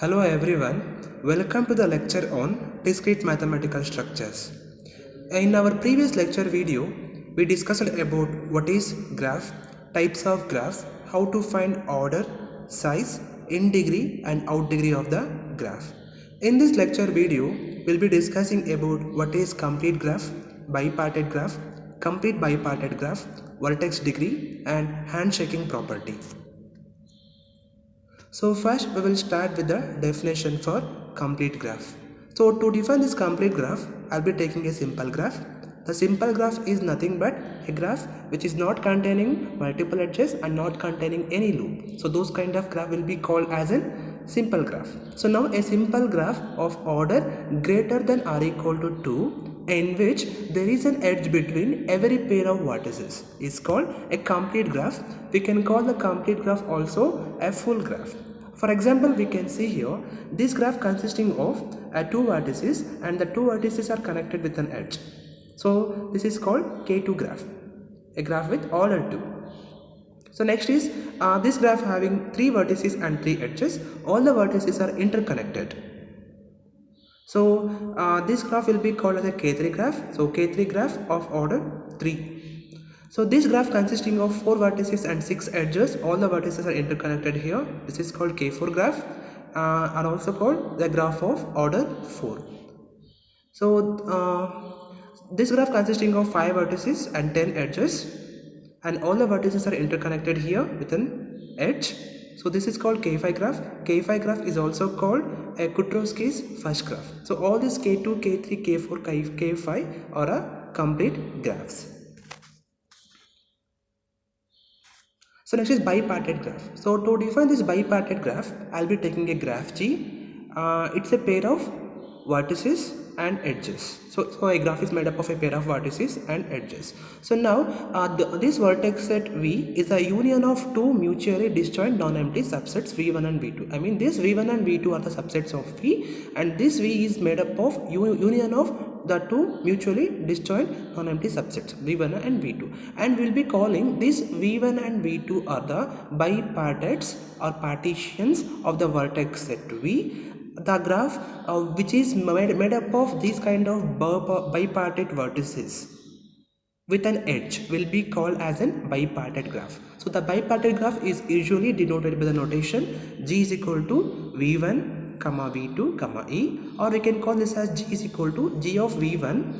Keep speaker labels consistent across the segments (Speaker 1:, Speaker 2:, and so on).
Speaker 1: Hello everyone, welcome to the lecture on discrete mathematical structures. In our previous lecture video, we discussed about what is graph, types of graphs, how to find order, size, in degree and out degree of the graph. In this lecture video, we'll be discussing about what is complete graph, bipartite graph, complete bipartite graph, vertex degree and handshaking property. So first we will start with the definition for complete graph. So to define this complete graph, I'll be taking a simple graph. The simple graph is nothing but a graph which is not containing multiple edges and not containing any loop. So those kind of graph will be called as a simple graph. So now a simple graph of order greater than or equal to 2 in which there is an edge between every pair of vertices is called a complete graph. We can call the complete graph also a full graph. For example, we can see here this graph consisting of two vertices and the two vertices are connected with an edge. So this is called K2 graph, a graph with order 2. So next is this graph having three vertices and three edges. All the vertices are interconnected. So this graph will be called as a K3 graph. So K3 graph of order 3. So this graph consisting of 4 vertices and 6 edges, all the vertices are interconnected here. This is called K4 graph and also called the graph of order 4. So this graph consisting of 5 vertices and 10 edges and all the vertices are interconnected here with an edge. So this is called K5 graph. K5 graph is also called a Kutrowski's first graph. So all these K2, K3, K4, K5 are a complete graphs. So next is bipartite graph. So to define this bipartite graph, I'll be taking a graph G. It's a pair of vertices and edges. So a graph is made up of a pair of vertices and edges. So now this vertex set V is a union of two mutually disjoint non-empty subsets V1 and V2. I mean this V1 and V2 are the subsets of V and this V is made up of union of the two mutually disjoint non-empty subsets V1 and V2, and we'll be calling this V1 and V2 are the bipartites or partitions of the vertex set V. The graph which is made up of these kind of bipartite vertices with an edge will be called as an bipartite graph. So the bipartite graph is usually denoted by the notation G is equal to V1 comma V2 comma E, or we can call this as G is equal to G of V1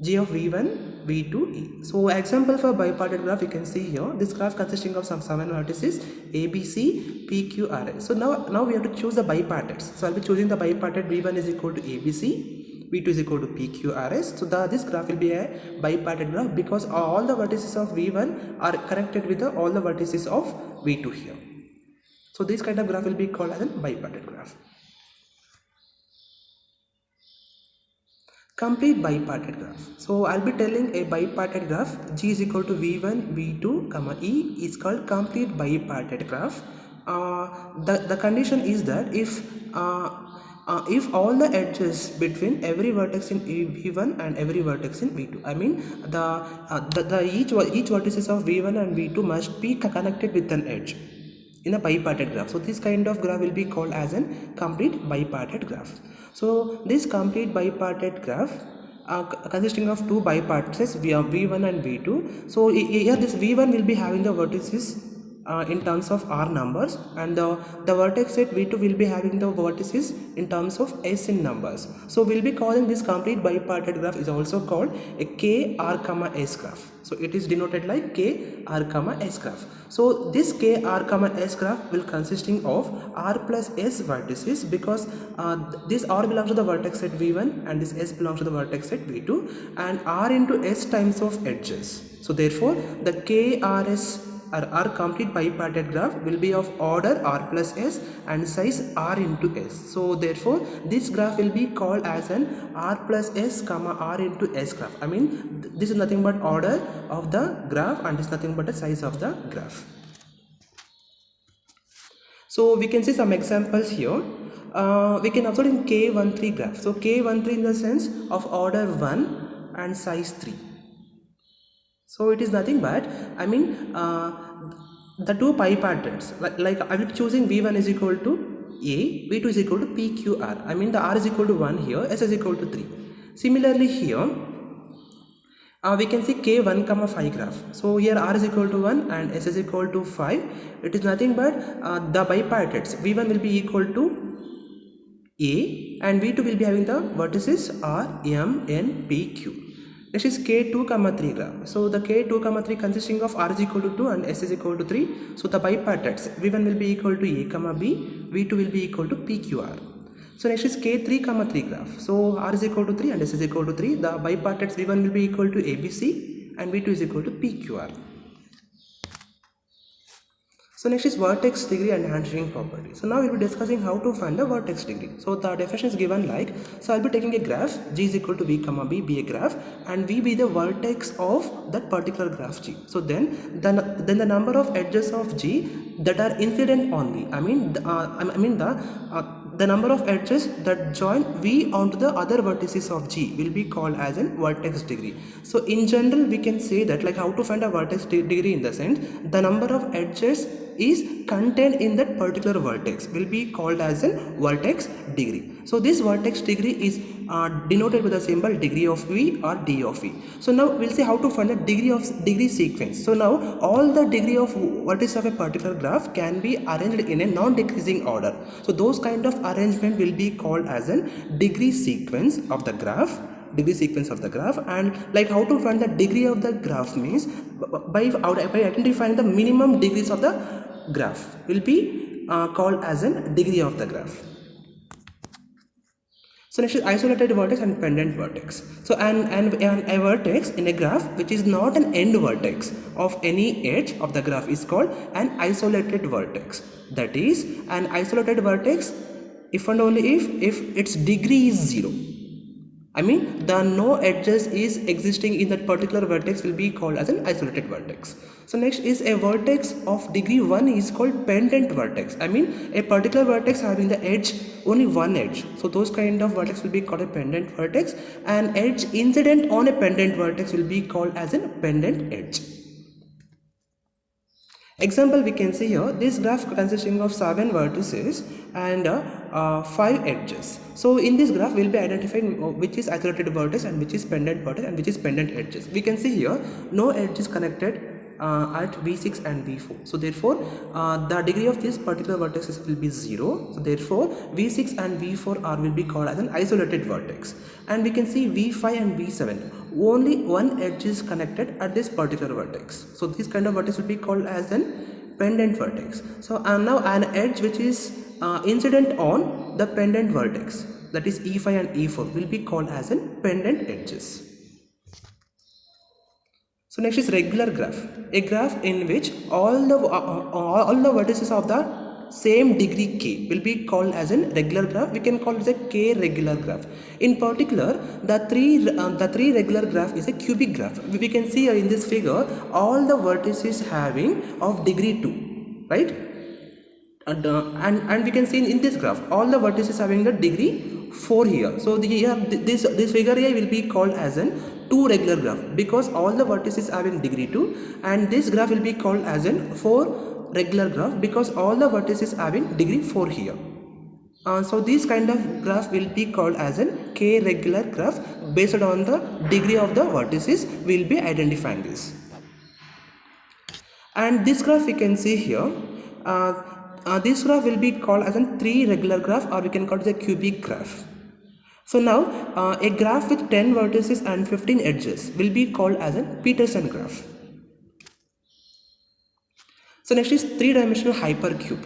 Speaker 1: V2 E. So example for bipartite graph, you can see here this graph consisting of some 7 vertices A, B, C, P, Q, R, S. So now we have to choose the bipartites. So I'll be choosing the bipartite V1 is equal to A, B, C, V2 is equal to P, Q, R, S. So this graph will be a bipartite graph because all the vertices of V1 are connected with all the vertices of V2 here. So this kind of graph will be called as a bipartite graph. Complete bipartite graph. So I'll be telling a bipartite graph G is equal to V1, V2, comma E is called complete bipartite graph. The condition is that if all the edges between every vertex in V1 and every vertex in V2, I mean each vertices of V1 and V2 must be connected with an edge in a bipartite graph. So this kind of graph will be called as a complete bipartite graph. So this complete bipartite graph consisting of two bipartites V1 and V2. So here this V1 will be having the vertices in terms of R numbers, and the vertex set V2 will be having the vertices in terms of S in numbers. So we'll be calling this complete bipartite graph is also called a K R comma S graph. So it is denoted like K R comma S graph. So this K R comma S graph will consisting of R plus S vertices because this R belongs to the vertex set V1 and this S belongs to the vertex set V2, and R into S times of edges. So therefore the KRS or R complete bipartite graph will be of order R plus S and size R into S. So therefore this graph will be called as an R plus S comma R into S graph. I mean this is nothing but order of the graph and this is nothing but the size of the graph. So we can see some examples here. We can observe in K13 graph. So K13 in the sense of order 1 and size 3. So it is nothing but, I mean the two bipartites, like I will be choosing V1 is equal to A, V2 is equal to PQR. I mean the R is equal to 1 here, S is equal to 3. Similarly here, we can see K1 comma 5 graph. So here R is equal to 1 and S is equal to 5. It is nothing but the bipartites. V1 will be equal to A and V2 will be having the vertices R, M, N, P, Q. Next is K2 comma 3 graph. So the K2 comma 3 consisting of R is equal to 2 and S is equal to 3. So the bipartites V1 will be equal to A comma B, V2 will be equal to PQR. So next is K3 comma 3 graph. So R is equal to 3 and S is equal to 3. The bipartites V1 will be equal to ABC and V2 is equal to PQR. So next is vertex degree and handshaking property. So now we'll be discussing how to find the vertex degree. So the definition is given like, so I'll be taking a graph G is equal to V comma B, be a graph, and V be the vertex of that particular graph G. So then the number of edges of G that are incident on V. The number of edges that join V onto the other vertices of G will be called as a vertex degree. So in general we can say that like how to find a vertex degree in the sense the number of edges is contained in that particular vertex will be called as a vertex degree. So this vertex degree is denoted with the symbol degree of V or D of V. So now we'll see how to find the degree sequence. So now all the degree of vertices of a particular graph can be arranged in a non-decreasing order. So those kind of arrangement will be called as a degree sequence of the graph. And like how to find the degree of the graph means by identifying the minimum degrees of the graph will be called as a degree of the graph. So next is isolated vertex and pendant vertex. So and a vertex in a graph which is not an end vertex of any edge of the graph is called an isolated vertex. That is an isolated vertex if and only if its degree is 0. I mean the no edges is existing in that particular vertex will be called as an isolated vertex. So next is a vertex of degree 1 is called pendant vertex. I mean a particular vertex having the edge only one edge. So those kind of vertex will be called a pendant vertex, and edge incident on a pendant vertex will be called as a pendant edge. Example we can see here, this graph consisting of 7 vertices and 5 edges. So in this graph we will be identifying which is isolated vertex and which is pendant vertex and which is pendant edges. We can see here no edge is connected at V6 and V4. So therefore the degree of this particular vertex will be 0. So therefore V6 and V4 are will be called as an isolated vertex. And we can see V5 and V7 only one edge is connected at this particular vertex. So this kind of vertex will be called as an pendant vertex. So now an edge which is incident on the pendant vertex, that is E5 and E4, will be called as an pendant edges. So next is regular graph, a graph in which all the vertices of the same degree k will be called as a regular graph. We can call it a k regular graph. In particular, the three regular graph is a cubic graph. We can see in this figure all the vertices having of degree 2, right? And we can see in this graph all the vertices having the degree 4 here. So this figure here will be called as an 2 regular graph because all the vertices having degree 2, and this graph will be called as an 4 regular graph because all the vertices having degree 4 here. So this kind of graph will be called as an k regular graph. Based on the degree of the vertices we will be identifying this. And this graph we can see here, this graph will be called as a 3 regular graph, or we can call it a cubic graph. So now a graph with 10 vertices and 15 edges will be called as a Peterson graph. So next is 3-dimensional hypercube.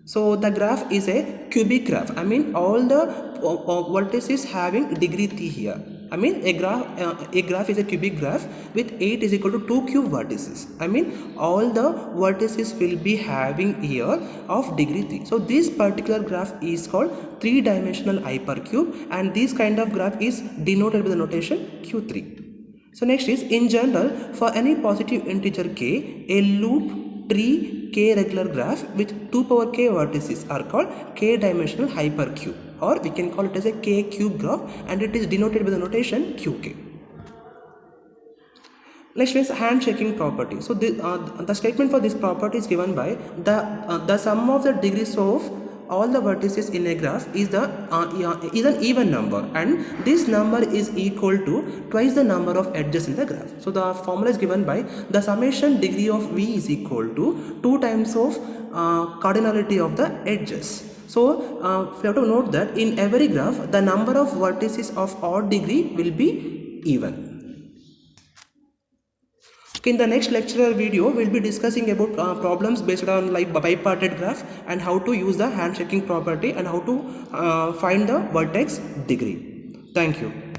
Speaker 1: So the graph is a cubic graph. I mean all the vertices having degree 3 here. I mean a graph is a cubic graph with 8 is equal to 2 cube vertices. I mean all the vertices will be having here of degree 3. So this particular graph is called 3-dimensional hypercube, and this kind of graph is denoted with the notation Q3. So next is, in general, for any positive integer k, a loop tree k regular graph with 2 power k vertices are called k-dimensional hypercube, or we can call it as a k cube graph, and it is denoted with the notation qk. Next is handshaking property. So the statement for this property is given by the sum of the degrees of all the vertices in a graph is an even number, and this number is equal to twice the number of edges in the graph. So the formula is given by the summation degree of v is equal to 2 times of cardinality of the edges. So we have to note that in every graph the number of vertices of odd degree will be even. Okay, in the next lecture video, we'll be discussing about problems based on like bipartite graph and how to use the handshaking property and how to find the vertex degree. Thank you.